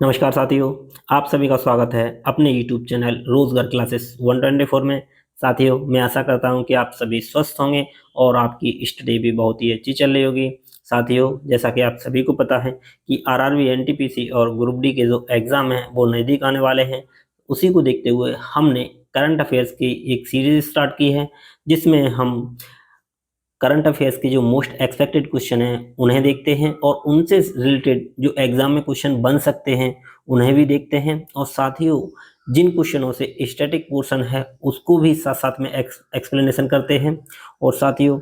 नमस्कार साथियों, आप सभी का स्वागत है अपने YouTube चैनल रोजगार क्लासेस 124 में। साथियों, मैं आशा करता हूं कि आप सभी स्वस्थ होंगे और आपकी स्टडी भी बहुत ही अच्छी चल रही होगी। साथियों, जैसा कि आप सभी को पता है कि आरआरबी, एनटीपीसी और ग्रुप डी के जो एग्जाम हैं वो नज़दीक आने वाले हैं। उसी को देखते हुए हमने करंट अफेयर्स की एक सीरीज स्टार्ट की है, जिसमें हम करंट अफेयर्स के जो मोस्ट एक्सपेक्टेड क्वेश्चन हैं उन्हें देखते हैं और उनसे रिलेटेड जो एग्जाम में क्वेश्चन बन सकते हैं उन्हें भी देखते हैं। और साथियों, जिन क्वेश्चनों से स्टैटिक पोर्शन है उसको भी साथ साथ में एक्सप्लेनेशन करते हैं। और साथियों,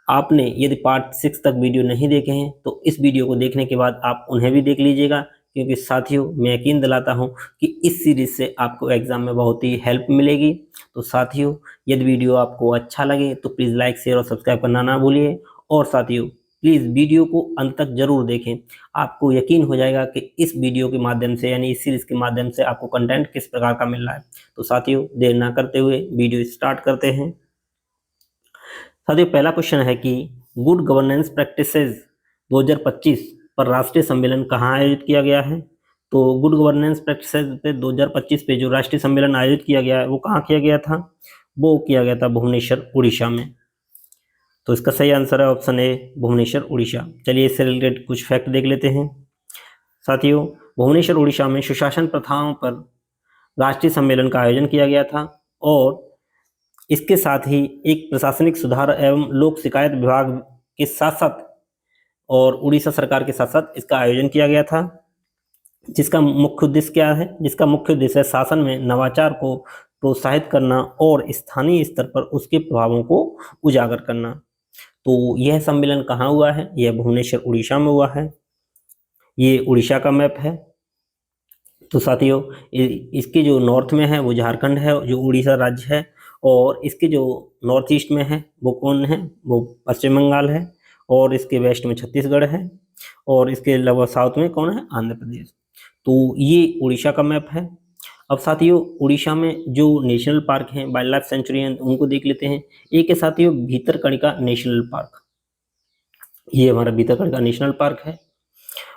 आपने यदि पार्ट 6 तक वीडियो नहीं देखे हैं तो इस वीडियो को देखने के बाद आप उन्हें भी देख लीजिएगा, क्योंकि साथियों मैं यकीन दिलाता हूं कि इस सीरीज से आपको एग्जाम में बहुत ही हेल्प मिलेगी। तो साथियों, यदि वीडियो आपको अच्छा लगे तो प्लीज़ लाइक, शेयर और सब्सक्राइब करना ना भूलिए। और साथियों, प्लीज़ वीडियो को अंत तक जरूर देखें। आपको यकीन हो जाएगा कि इस वीडियो के माध्यम से यानी इस सीरीज के माध्यम से आपको कंटेंट किस प्रकार का मिल रहा है। तो साथियों, देर ना करते हुए वीडियो स्टार्ट करते हैं। साथियों, पहला क्वेश्चन है कि गुड गवर्नेंस प्रैक्टिसेस 2025 पर राष्ट्रीय सम्मेलन कहाँ आयोजित किया गया है। तो गुड गवर्नेंस प्रैक्टिसेस पे 2025 पे जो राष्ट्रीय सम्मेलन आयोजित किया गया है वो कहाँ किया गया था? वो किया गया था भुवनेश्वर, उड़ीसा में। तो इसका सही आंसर है ऑप्शन ए, भुवनेश्वर, उड़ीसा। चलिए इससे रिलेटेड कुछ फैक्ट देख लेते हैं। साथियों, भुवनेश्वर, उड़ीसा में सुशासन प्रथाओं पर राष्ट्रीय सम्मेलन का आयोजन किया गया था और इसके साथ ही एक प्रशासनिक सुधार एवं लोक शिकायत विभाग के साथ साथ और उड़ीसा सरकार के साथ साथ इसका आयोजन किया गया था, जिसका मुख्य उद्देश्य क्या है? जिसका मुख्य उद्देश्य है शासन में नवाचार को प्रोत्साहित करना और स्थानीय स्तर पर उसके प्रभावों को उजागर करना। तो यह सम्मेलन कहाँ हुआ है? यह भुवनेश्वर, उड़ीसा में हुआ है। ये उड़ीसा का मैप है। तो साथियों, इसके जो नॉर्थ में है वो झारखंड है, जो उड़ीसा राज्य है। और इसके जो नॉर्थ ईस्ट में है वो कौन है? वो पश्चिम बंगाल है। और इसके वेस्ट में छत्तीसगढ़ है। और इसके अलावा साउथ में कौन है? आंध्र प्रदेश। तो ये उड़ीसा का मैप है। अब साथियों, उड़ीसा में जो नेशनल पार्क हैं, वाइल्ड लाइफ सेंचुरी हैं, उनको देख लेते हैं। एक है साथियों भीतरकनिका नेशनल पार्क। ये हमारा भीतरकनिका नेशनल पार्क है।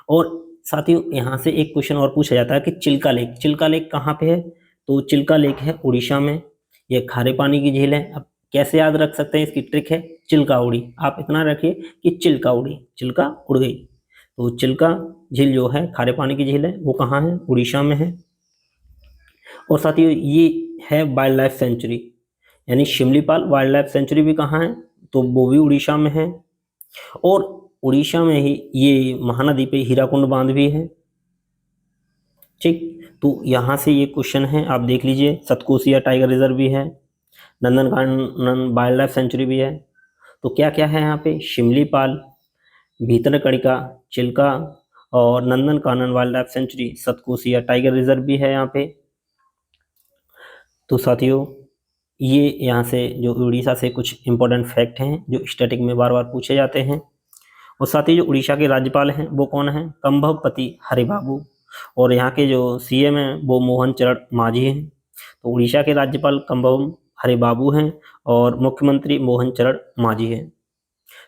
और साथियों, यहाँ से एक क्वेश्चन और पूछा जाता है कि चिल्का लेक, चिल्का लेक कहाँ पे है? तो चिल्का लेक है उड़ीसा में। ये खारे पानी की झील है। अब कैसे याद रख सकते हैं? इसकी ट्रिक है चिल्का उड़ी। आप इतना रखिए कि चिल्का उड़ी, चिल्का उड़ गई। तो चिल्का झील जो है, खारे पानी की झील है, वो कहाँ है? उड़ीसा में है। और साथियों, ये है वाइल्ड लाइफ सेंचुरी, यानी शिमलीपाल वाइल्ड लाइफ सेंचुरी भी कहाँ है? तो वो भी उड़ीसा में है। और उड़ीसा में ही ये महानदी पे हीराकुंड बांध भी है। ठीक, तो यहाँ से ये क्वेश्चन है, आप देख लीजिए। सतकोसिया टाइगर रिजर्व भी है, नंदनकानन वाइल्ड लाइफ सेंचुरी भी है। तो क्या क्या है यहाँ पे? शिमलीपाल, भीतरकनिका, चिल्का और Nandankanan wild life sanctuary, Satkosia tiger reserve भी है यहाँ पे। तो साथियों, ये यहाँ से जो उड़ीसा से कुछ इंपॉर्टेंट फैक्ट हैं जो स्टैटिक में बार बार पूछे जाते हैं। और साथ ही जो उड़ीसा के राज्यपाल हैं वो कौन है? कंभवपति हरिबाबू। और यहाँ के जो सीएम हैं वो मोहन चरण मांझी हैं। तो उड़ीसा के राज्यपाल कंभव हरिबाबू हैं और मुख्यमंत्री मोहन चरण मांझी हैं।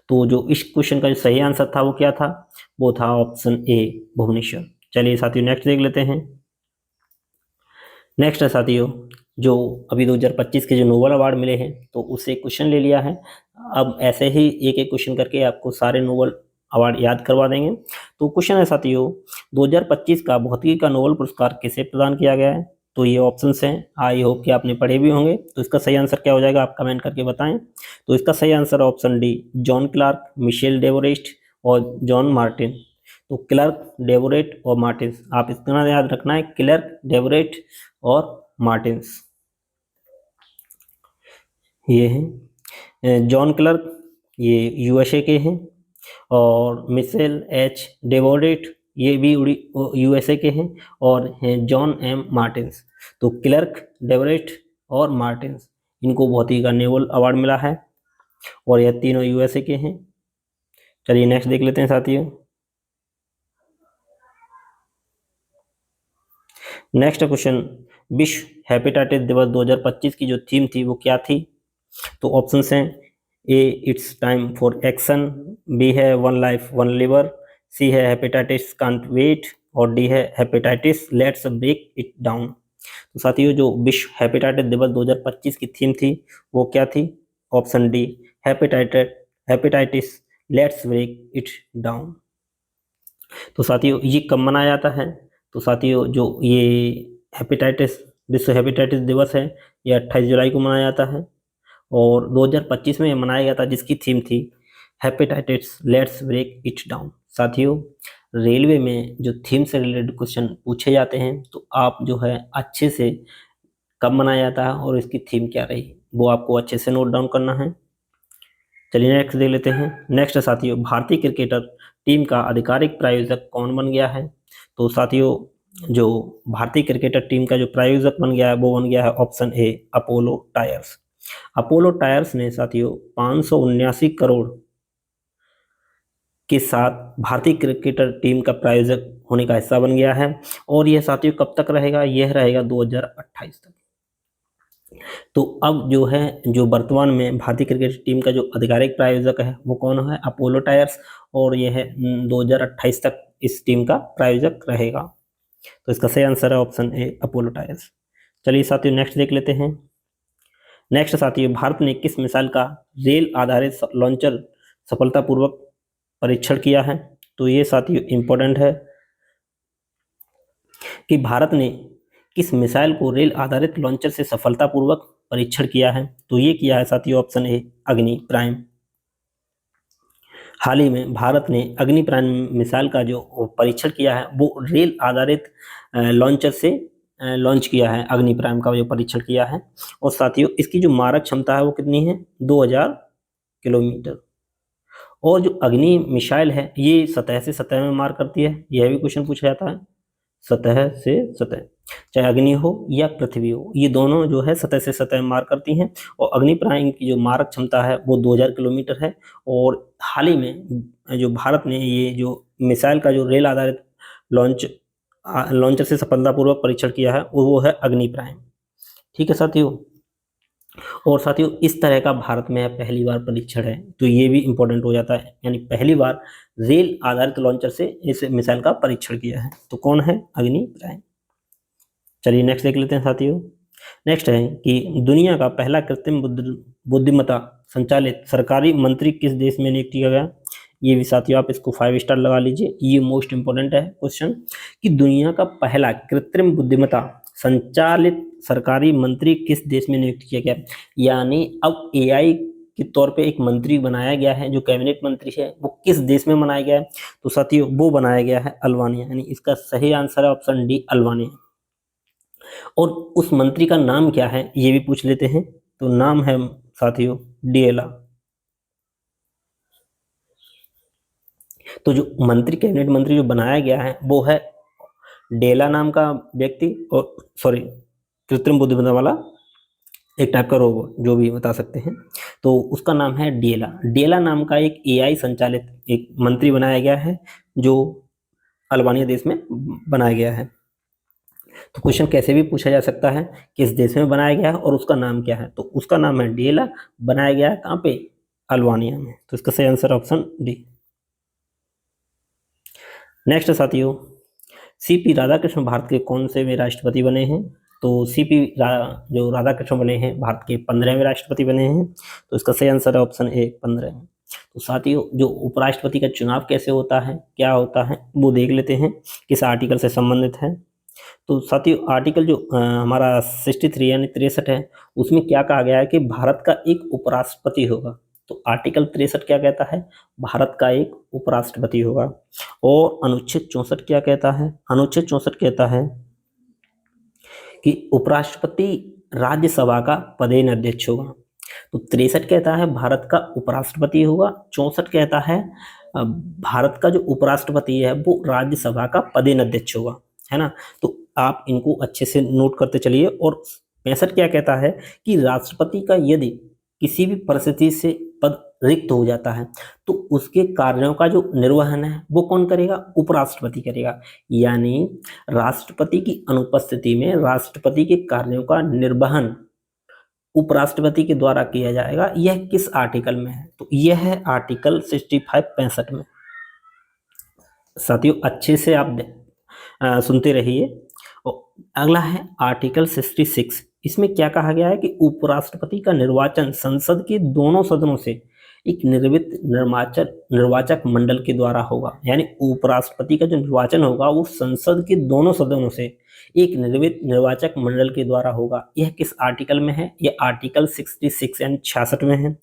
तो जो इस क्वेश्चन का जो सही आंसर था वो क्या था? वो था ऑप्शन ए, भुवनेश्वर। चलिए साथियों, नेक्स्ट देख लेते हैं। नेक्स्ट है साथियों, जो अभी 2025 के जो नोबेल अवार्ड मिले हैं तो उससे क्वेश्चन ले लिया है। अब ऐसे ही एक एक क्वेश्चन करके आपको सारे नोबेल अवार्ड याद करवा देंगे। तो क्वेश्चन है साथियों, 2025 का भौतिकी का नोबेल पुरस्कार किसे प्रदान किया गया है? तो ये ऑप्शंस हैं, आई होप कि आपने पढ़े भी होंगे। तो इसका सही आंसर क्या हो जाएगा, आप कमेंट करके बताएं। तो इसका सही answer option D, John Clarke, Michel Devoret और जॉन मार्टिन। तो क्लर्क, डेवोरेट और मार्टिन्स, आप इतना याद रखना है, क्लर्क, डेवोरेट और मार्टिन्स। ये हैं जॉन क्लर्क, ये यूएसए के हैं। और मिशेल एच डेवोरेट, ये भी यूएसए के हैं। और हैं जॉन एम मार्टिन्स। तो क्लर्क, डेवोरेट और मार्टिन्स, इनको भौतिकी का नोबेल अवार्ड मिला है और यह तीनों यूएसए के हैं। चलिए नेक्स्ट देख लेते हैं साथियों। नेक्स्ट क्वेश्चन, विश्व हेपेटाइटिस दिवस 2025 की जो थीम थी वो क्या थी? तो ऑप्शंस हैं, A it's time for action, B है one life one liver, C है हेपेटाइटिस कांट वेट और डी है hepatitis let's break it down. तो साथियों जो विश्व हेपेटाइटिस दिवस 2025 की थीम थी वो क्या थी? Option D hepatitis let's break it down. तो साथियों ये कब मनाया जाता है? तो साथियों जो ये हेपेटाइटिस विश्व हेपेटाइटिस दिवस है ये 28 जुलाई को मनाया जाता है और 2025 में मनाया गया था, जिसकी थीम थी hepatitis let's break it down. साथियों रेलवे में जो थीम से रिलेटेड क्वेश्चन पूछे जाते हैं तो आप जो है अच्छे से कब मनाया जाता है और इसकी थीम क्या रही वो आपको अच्छे से नोट डाउन करना है। चलिए नेक्स्ट देख लेते हैं। नेक्स्ट साथियों भारतीय क्रिकेटर टीम का आधिकारिक प्रायोजक कौन बन गया है? तो साथियों जो भारतीय क्रिकेटर टीम का जो प्रायोजक बन गया है वो बन गया है option A Apollo tyres. Apollo tyres ने साथियों 579 करोड़ के साथ भारतीय क्रिकेटर टीम का प्रायोजक होने का हिस्सा बन गया है और यह साथियों कब तक रहेगा? यह रहेगा 2028 तक। तो अब जो है जो वर्तमान में भारतीय क्रिकेट टीम का जो आधिकारिक प्रायोजक है वो कौन है? अपोलो टायर्स, और यह है 2028 तक इस टीम का प्रायोजक रहेगा। तो इसका सही आंसर है ऑप्शन ए अपोलो टायर्स। चलिए साथियों नेक्स्ट देख लेते हैं। नेक्स्ट साथियों भारत ने किस मिसाइल का रेल आधारित लॉन्चर सफलतापूर्वक परीक्षण किया है? तो ये साथियों इंपॉर्टेंट है कि भारत ने किस मिसाइल को रेल आधारित लॉन्चर से सफलतापूर्वक परीक्षण किया है? तो ये किया है साथियों ऑप्शन ए अग्नि प्राइम। हाल ही में भारत ने अग्नि प्राइम मिसाइल का जो परीक्षण किया है वो रेल आधारित लॉन्चर से लॉन्च किया है। अग्नि प्राइम का जो परीक्षण किया है और साथियों इसकी जो मारक क्षमता है वो कितनी है? 2000 किलोमीटर। और जो अग्नि मिसाइल है ये सतह से सतह में मार करती है, यह भी क्वेश्चन पूछा जाता है। सतह से सतह, चाहे अग्नि हो या पृथ्वी हो, ये दोनों जो है सतह से सतह मार करती हैं और अग्नि प्राइम की जो मारक क्षमता है वो 2000 किलोमीटर है। और हाल ही में जो भारत ने ये जो मिसाइल का जो रेल आधारित लॉन्चर से सफलतापूर्वक परीक्षण किया है वो है अग्नि प्राइम। ठीक है साथियों, और साथियों इस तरह का भारत में पहली बार परीक्षण है तो ये भी इंपॉर्टेंट हो जाता है, यानी पहली बार रेल आधारित लॉन्चर से इस मिसाइल का परीक्षण किया है। तो कौन है? अग्नि प्राइम। चलिए नेक्स्ट देख लेते हैं साथियों। नेक्स्ट है कि दुनिया का पहला कृत्रिम बुद्धिमत्ता संचालित सरकारी मंत्री किस देश में नियुक्त किया गया? ये भी साथियों आप इसको 5 स्टार लगा लीजिए, ये मोस्ट इंपॉर्टेंट है क्वेश्चन कि दुनिया का पहला कृत्रिम बुद्धिमत्ता संचालित सरकारी मंत्री किस देश में नियुक्त किया गया। यानी अब एआई के तौर पे एक मंत्री बनाया गया है जो कैबिनेट मंत्री है, वो किस देश में बनाया गया है? तो साथियों वो बनाया गया है अल्बानिया, यानी इसका सही आंसर है ऑप्शन डी अल्बानिया। और उस मंत्री का नाम क्या है ये भी पूछ लेते हैं। तो नाम है साथियों डिएला। तो जो मंत्री कैबिनेट मंत्री जो बनाया गया है वो है डेला नाम का व्यक्ति, और सॉरी कृत्रिम बुद्धिमत्ता वाला एक टाइप का रोबोट जो भी बता सकते हैं, तो उसका नाम है डेला। डेला नाम का एक एआई संचालित एक मंत्री बनाया गया है जो अल्बानिया देश में बनाया गया है। तो क्वेश्चन कैसे भी पूछा जा सकता है किस देश में बनाया गया है और उसका नाम क्या है? तो उसका नाम है डेला, बनाया गया है कहाँ पे? अल्बानिया में। तो इसका सही आंसर ऑप्शन डी। नेक्स्ट साथियों सीपी राधाकृष्ण भारत के कौन से राष्ट्रपति बने हैं? तो जो राधाकृष्ण बने हैं भारत के 15वें राष्ट्रपति बने हैं। तो इसका सही आंसर है ऑप्शन ए 15। तो साथियों जो उपराष्ट्रपति का चुनाव कैसे होता है, क्या होता है, वो देख लेते हैं किस आर्टिकल से संबंधित है। तो साथियों आर्टिकल जो हमारा 63 यानी 63 है उसमें क्या कहा गया है कि भारत का एक उपराष्ट्रपति होगा। तो आर्टिकल 63 क्या कहता है? भारत का एक उपराष्ट्रपति होगा। और अनुच्छेद 64 क्या कहता है? अनुच्छेद 64 कहता है कि उपराष्ट्रपति राज्यसभा का पदेन अध्यक्ष होगा। तो 63 कहता है भारत का उपराष्ट्रपति होगा, 64 कहता है भारत का जो उपराष्ट्रपति है वो राज्यसभा का पदेन अध्यक्ष होगा, है ना। तो आप इनको अच्छे से नोट करते चलिए। और 65 क्या कहता है कि राष्ट्रपति का यदि किसी भी परिस्थिति से पद रिक्त हो जाता है तो उसके कार्यों का जो निर्वहन है वो कौन करेगा? उपराष्ट्रपति करेगा। यानी राष्ट्रपति की अनुपस्थिति में राष्ट्रपति के कार्यों का निर्वहन उपराष्ट्रपति के द्वारा किया जाएगा। यह किस आर्टिकल में है? तो यह है आर्टिकल 65 65 में। साथियों अच्छे से आप सुनते रहिए। अगला है आर्टिकल 66। इसमें क्या कहा गया है कि उपराष्ट्रपति का निर्वाचन संसद के दोनों सदनों से एक निर्वाचक मंडल के द्वारा होगा। यानी उपराष्ट्रपति का जो निर्वाचन होगा वो संसद के दोनों सदनों से एक निर्वाचक मंडल के द्वारा होगा। यह किस आर्टिकल में है? यह आर्टिकल 66 यानी 66 में है।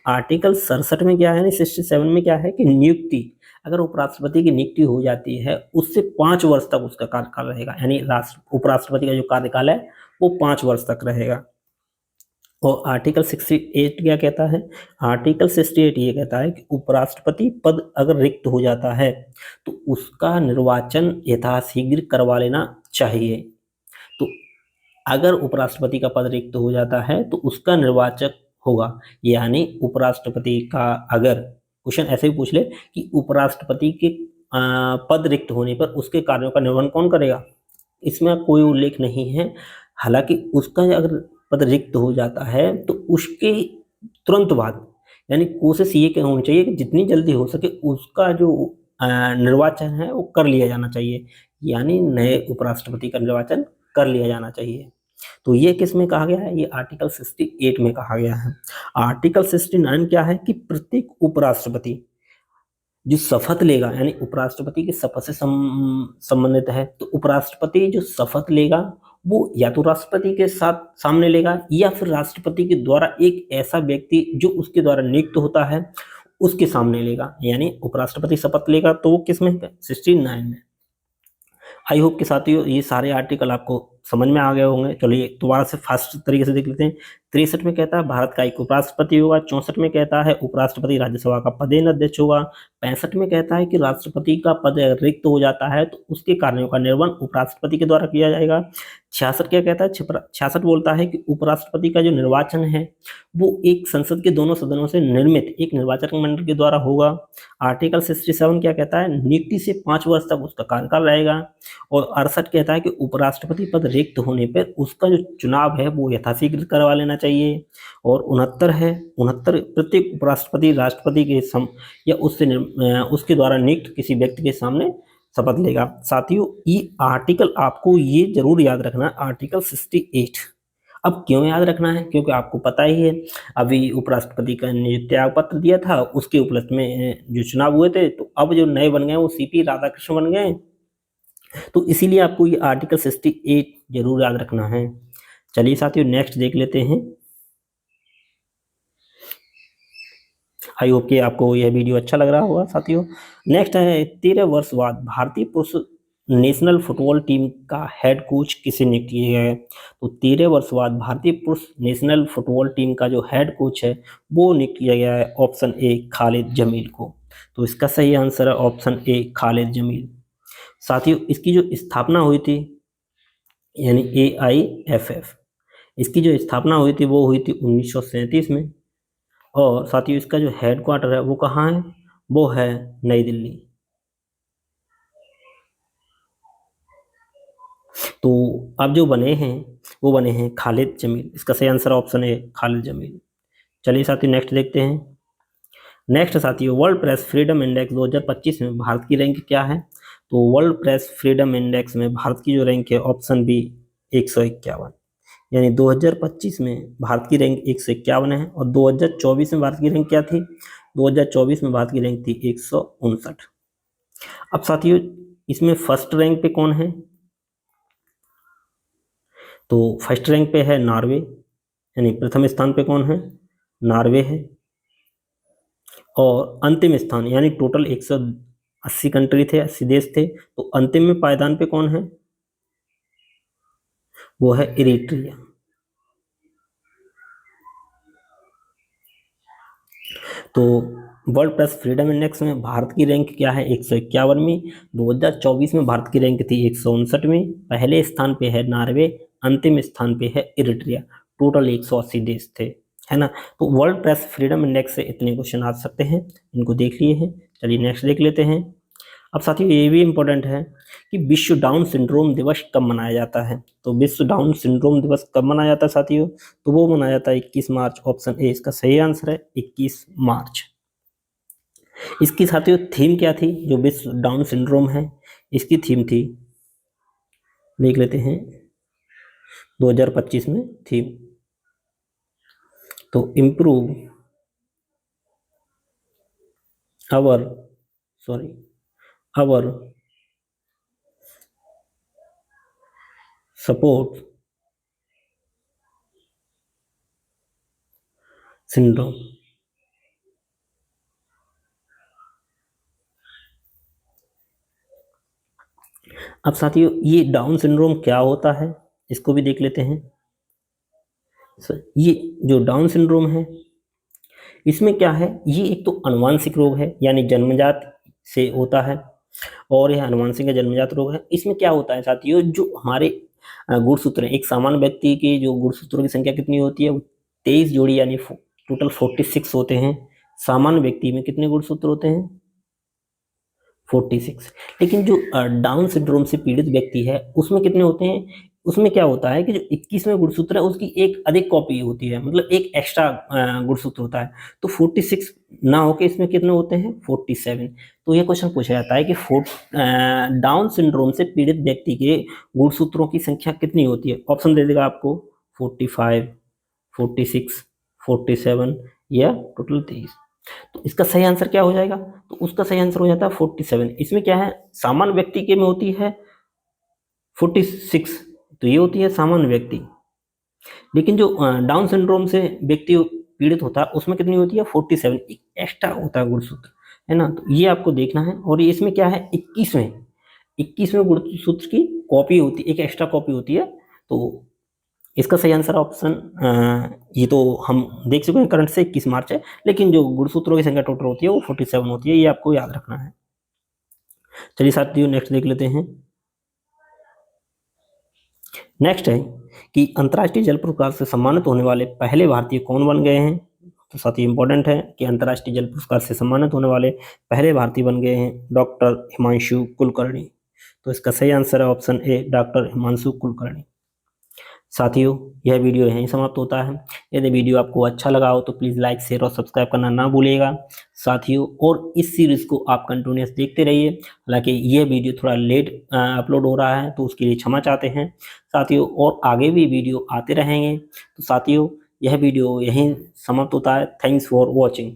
आर्टिकल 67 में क्या है, यानी 67 में क्या है कि नियुक्ति, अगर उपराष्ट्रपति की नियुक्ति हो जाती है उससे 5 वर्ष तक उसका कार्यकाल रहेगा। यानी उपराष्ट्रपति का जो कार्यकाल है वो 5 वर्ष तक रहेगा। और आर्टिकल 68 क्या कहता है? आर्टिकल 68 ये कहता है कि उपराष्ट्रपति पद अगर रिक्त हो जाता है तो उसका निर्वाचन यथाशीघ्र करवा लेना चाहिए। तो अगर उपराष्ट्रपति का पद रिक्त हो जाता है तो उसका निर्वाचक होगा। यानी उपराष्ट्रपति का, अगर क्वेश्चन ऐसे भी पूछ ले कि उपराष्ट्रपति के पद रिक्त होने पर उसके कार्यों का निर्वहन कौन करेगा, इसमें कोई उल्लेख नहीं है। हालांकि उसका अगर पद रिक्त हो जाता है तो उसके तुरंत बाद, यानी कोशिश ये होनी चाहिए कि जितनी जल्दी हो सके उसका जो निर्वाचन है वो कर लिया जाना चाहिए। यानी नए उपराष्ट्रपति का निर्वाचन कर लिया जाना चाहिए। तो ये किस में कहा गया है? ये आर्टिकल 68 में कहा गया है। आर्टिकल 69 क्या है कि प्रत्येक उपराष्ट्रपति जो शपथ लेगा, यानी उपराष्ट्रपति की शपथ से संबंधित है, तो उपराष्ट्रपति जो शपथ लेगा वो या तो राष्ट्रपति के साथ सामने लेगा या फिर राष्ट्रपति के द्वारा एक ऐसा व्यक्ति जो उसके द्वारा नियुक्त होता है उसके सामने लेगा। यानी उपराष्ट्रपति शपथ लेगा तो वो किस में है? 69 में। आई होप के साथियों ये सारे आर्टिकल आपको समझ में आ गए होंगे। चलिए दोबारा से फास्ट तरीके से देख लेते हैं। 63 में कहता है भारत का एक उपराष्ट्रपति होगा। 64 में कहता है उपराष्ट्रपति राज्यसभा का पदेन अध्यक्ष होगा। 65 में कहता है कि राष्ट्रपति का पद रिक्त हो जाता है तो उसके कार्यों का निर्वहन उपराष्ट्रपति के द्वारा किया जाएगा। 66 क्या कहता है? 66 बोलता है कि उपराष्ट्रपति का जो निर्वाचन है वो एक संसद के दोनों सदनों से निर्मित एक निर्वाचक मंडल के द्वारा होगा। आर्टिकल 67 क्या कहता है? नियुक्ति से 5 वर्ष तक उसका कार्यकाल रहेगा। और 68 कहता है कि उपराष्ट्रपति पद रिक्त होने पर उसका जो चुनाव है वो यथाशीघ्र करवा लेना चाहिए। और 69 प्रत्येक उपराष्ट्रपति राष्ट्रपति के या उसके द्वारा नियुक्त किसी व्यक्ति के सामने शपथ लेगा। साथियों ये आर्टिकल आपको ये जरूर याद रखना, आर्टिकल 68। अब क्यों याद रखना है? क्योंकि आपको पता ही है अभी उपराष्ट्रपति का ने त्याग पत्र दिया था, उसके उपलक्ष्य में जो चुनाव हुए थे, तो अब जो नए बन गए वो सीपी राधाकृष्ण बन गए। तो इसीलिए आपको ये आर्टिकल 68 जरूर याद रखना है। चलिए साथियों नेक्स्ट देख लेते हैं। आई होप कि आपको यह वीडियो अच्छा लग रहा होगा साथियों। नेक्स्ट है 13 वर्ष बाद भारतीय पुरुष नेशनल फुटबॉल टीम का हेड कोच किसे नियुक्त किया गया है? तो 13 वर्ष बाद भारतीय पुरुष नेशनल फुटबॉल टीम का जो हेड कोच है वो नियुक्त किया गया है ऑप्शन ए खालिद जमील को। तो इसका सही आंसर है ऑप्शन ए खालिद जमील। साथियों इसकी जो स्थापना हुई थी यानी AIFF, इसकी जो स्थापना हुई थी वो हुई थी 1937 में। और साथियों इसका जो हेड क्वार्टर है वो कहाँ है? वो है नई दिल्ली। तो अब जो बने हैं वो बने हैं खालिद जमील। इसका सही आंसर ऑप्शन है खालिद जमील। चलिए साथियों नेक्स्ट देखते हैं। नेक्स्ट साथियों वर्ल्ड प्रेस फ्रीडम इंडेक्स 2025 में भारत की रैंक क्या है? तो वर्ल्ड प्रेस फ्रीडम इंडेक्स में भारत की जो रैंक है ऑप्शन बी 151। यानी 2025 में भारत की रैंक 151 है। और 2024 में भारत की रैंक क्या थी? 2024 में भारत की रैंक थी 159। अब साथियों इसमें फर्स्ट रैंक पे कौन है? तो फर्स्ट रैंक पे है नॉर्वे, यानी प्रथम स्थान पे कौन है? नॉर्वे है। और अंतिम स्थान यानी टोटल 180 कंट्री थे, 80 देश थे, तो अंतिम में पायदान पे कौन है? वो है इरिट्रिया। तो वर्ल्ड प्रेस फ्रीडम इंडेक्स में भारत की रैंक क्या है? 151वीं। 2024 में भारत की रैंक थी 159वीं। पहले स्थान पे है नॉर्वे, अंतिम स्थान पे है इरिट्रिया। टोटल 180 देश थे, है ना। तो वर्ल्ड प्रेस फ्रीडम इंडेक्स से इतने क्वेश्चन आ सकते हैं, इनको देख लिए हैं। चलिए नेक्स्ट देख लेते हैं। अब साथियों ये भी इम्पोर्टेंट है कि विश्व डाउन सिंड्रोम दिवस कब मनाया जाता है? तो विश्व डाउन सिंड्रोम दिवस कब मनाया जाता है साथियों? तो वो मनाया जाता है 21 मार्च। ऑप्शन ए इसका सही आंसर है 21 मार्च। इसकी साथियों थीम क्या थी? जो विश्व डाउन सिंड्रोम है इसकी थीम थी देख लेते हैं 2025 में थीम। तो इम्प्रूव आवर सपोर्ट सिंड्रोम। अब साथियों ये डाउन सिंड्रोम क्या होता है इसको भी देख लेते हैं। ये जो डाउन सिंड्रोम है इसमें क्या है, ये एक तो अनुवांशिक रोग है यानी जन्मजात से होता है, और यह अनुवांशिक या जन्मजात रोग है। इसमें क्या होता है साथियों, जो हमारे गुणसूत्र हैं, एक सामान्य व्यक्ति के जो गुणसूत्रों की संख्या कितनी होती है, 23 जोड़ी यानी टोटल 46 होते हैं। सामान्य व्यक्ति में कितने गुणसूत्र होते हैं, 46। लेकिन जो डाउन सिंड्रोम से पीड़ित व्यक्ति है उसमें कितने होते हैं, उसमें क्या होता है कि जो 21वें गुणसूत्र है उसकी एक अधिक कॉपी होती है, मतलब एक एक्स्ट्रा गुणसूत्र होता है। तो 46 ना होके इसमें कितने होते हैं, 47। तो ये क्वेश्चन पूछा जाता है कि डाउन सिंड्रोम से पीड़ित व्यक्ति के गुणसूत्रों की संख्या कितनी होती है। ऑप्शन दे देगा आपको 45, 46, 47 या टोटल 23। तो इसका सही आंसर क्या हो जाएगा, तो उसका सही आंसर हो जाता है 47। इसमें क्या है, सामान्य व्यक्ति के में होती है 46, तो ये होती है सामान्य व्यक्ति। लेकिन जो डाउन सिंड्रोम से व्यक्ति पीड़ित होता है उसमें कितनी होती है, 47, एक्स्ट्रा होता है गुणसूत्र, है ना। तो ये आपको देखना है। और ये इसमें क्या है, 21वें गुणसूत्र की कॉपी होती है, एक एक्स्ट्रा कॉपी होती है। तो इसका सही आंसर ऑप्शन ये तो हम देख चुके हैं, करंट से 21 मार्च है, लेकिन जो गुणसूत्रों की संख्या टोटल होती है वो 47 होती है, ये आपको याद रखना है। चलिए साथियों नेक्स्ट देख लेते हैं। नेक्स्ट है कि अंतर्राष्ट्रीय जल पुरस्कार से सम्मानित होने वाले पहले भारतीय कौन बन गए हैं। तो साथियों इंपॉर्टेंट है कि अंतर्राष्ट्रीय जल पुरस्कार से सम्मानित होने वाले पहले भारतीय बन गए हैं डॉक्टर हिमांशु कुलकर्णी। तो इसका सही आंसर है option A, doctor Himanshu Kulkarni. साथियों यह वीडियो यहीं समाप्त होता है। यदि वीडियो आपको अच्छा लगा हो तो प्लीज़ लाइक, शेयर और सब्सक्राइब करना ना भूलिएगा साथियों। और इस सीरीज़ को आप कंटिन्यूस देखते रहिए। हालांकि यह वीडियो थोड़ा लेट अपलोड हो रहा है तो उसके लिए क्षमा चाहते हैं साथियों, और आगे भी वीडियो आते रहेंगे। तो साथियों यह वीडियो यहीं समाप्त होता है। Thanks for watching.